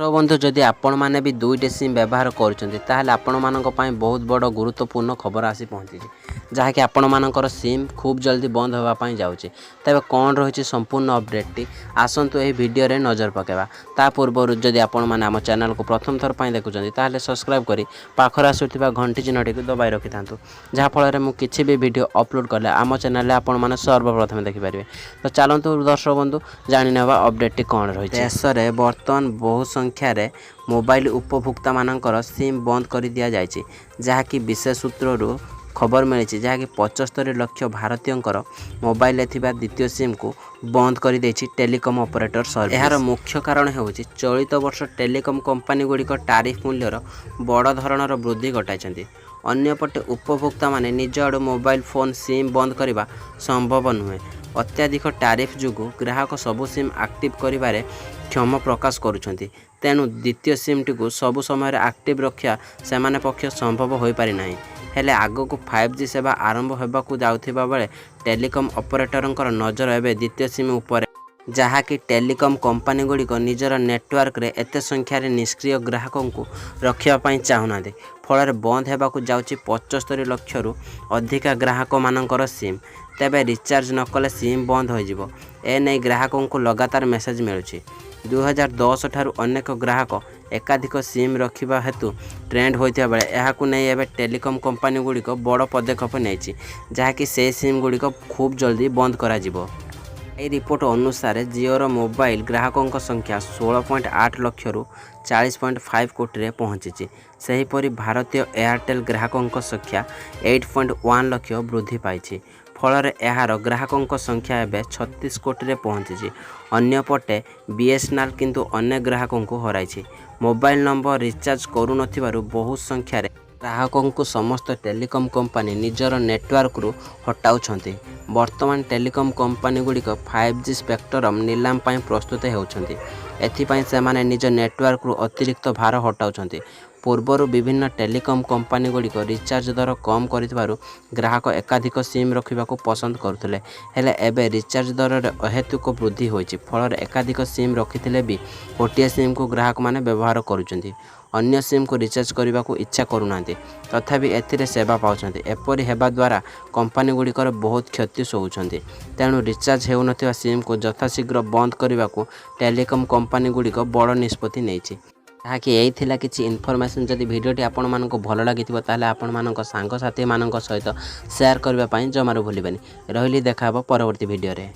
तो बंधु जदि आपण मैंने भी दुईटे सिम व्यवहार करें बहुत बड़ गुरुत्वपूर्ण खबर आसी पहुँची जहाँकि आपण मानकर सिम खूब जल्दी बंद होगापाई जाऊँगी तेज कौन रही संपूर्ण अपडेट आसतु यह वीडियो रे नजर पकेबा ता पूर्व जदि आपण मैंने आम चैनल को प्रथम थर पर देखुं ताहले सब्सक्राइब करी पाखर आसुवा घंटी चिन्हटी को दबाई रखि था जहाँफल में किसी भी वीडियो अपलोड कले आम चैनल आपण मैंने सर्वप्रथम देखिपारे। तो चलतु दर्शक बंधु जाणी ना अपडेट कौन रही देश में बर्तमान बहु संख्यार मोबाइल उपभोक्ता मानकर सिम बंद कर दि जाए जहाँकि विशेष सूत्रु खबर मिली जहाँकि 75 लाख भारतीय मोबाइल द्वितीय सिम को बंद कर टेलीकॉम ऑपरेटर सर्विस। यार मुख्य कारण है चलित वर्ष टेलीकॉम कंपनी गुड़िक टारिफ मूल्यर बड़ धरणर वृद्धि घटाई। अन्यपटे उपभोक्ता माने निज आड़ मोबाइल फोन सिम बंद करने संभव नुहे। अत्याधिक टारिफ जुगु ग्राहक सबु सिम एक्टिव करिबारे क्षम प्रकाश करुछंती तेणु द्वितीय सिम टी को सबु समय एक्टिव रखा सेमाने पक्ष संभव हो पारि नाही। हेले आगक 5G सेवा आरंभ होबाकू जाउथिबा बेले टेलीकॉम ऑपरेटरंकर नजर एबे द्वितीय सिम उपर जहाँकि टेलीकॉम कंपनी गुड़िक निजर नेटवर्क रे एते संख्यार निष्क्रिय ग्राहकों को रखापी चाहूना फल बंद होगाकू जाउची 75 लाख रु अधिका ग्राहक मानकर सिम तेबे रिचार्ज न कले सिम बंद हो एने ग्राहकों को लगातार मेसेज मिलूँ। 2010 ठारू अनेक ग्राहक एकाधिक सिम रखा हेतु ट्रेंड होता बेले यहाकू नहीं एबे टेलीकॉम कंपनी गुड़िक बड़ पदक्षेप नहीं जहाँकि से सिम गुड़िक खूब जल्दी बंद करा जिवो। यह रिपोर्ट अनुसार जिओर मोबाइल ग्राहकों संख्या 16.8 लाख रु 40.5 कोटी रे पहुँची। सेहीपरि भारतीय एयरटेल ग्राहकों संख्या 8.1 लाख वृद्धि पाई फल यार ग्राहकों संख्या एवं 36 कोटी रे पहुँची। अन्यपटे बीएसएनएल किंतु अनेक ग्राहकों को हराई मोबाइल नंबर रिचार्ज करू बहुत संख्यार ग्राहकों को समस्त टेलीकॉम कंपनी निजर नेटवर्क रु हटाउछंती। वर्तमान टेलीकॉम कंपनी गुड़िक 5G स्पेक्ट्रम नीलाम पाई प्रस्तुत होउछंती एथिपाई सेमाने निज नेटवर्क रु अतिरिक्त भार हटाउछंती। पूर्वर विभिन्न टेलीकॉम कंपनी गुड़िक रिचार्ज दर कम करितबारु ग्राहक एकाधिक सिम रखिबाकू पसंद करुले हेले एबे रिचार्ज दर रे अहेतुक वृद्धि होइछि फल एकाधिक सिम रखिथिले भी गोटिए सिम को ग्राहक माने व्यवहार करुचंती अन्य सिम को रिचार्ज करने को इच्छा करूना तथापि एथिरे सेवा पाउछंती। एपरि हेबा द्वारा कंपनी गुड़िकर बहुत क्षति सोचुंती तेणु रिचार्ज होउनथिबा सिम को यथाशीघ्र बंद करने को टेलीकॉम कंपनी गुड़िक बड़ निष्पत्ति नेइछि। ताकि यही थिला किछि इनफॉरमेशन जदि वीडियोटी आपण मानको भल लागिथिबो ताले आपण मानको सांग साथी मानको सहित शेयर करबा पई जमारो भूलिबेनी। रहिली देखा परवर्ती वीडियो रे।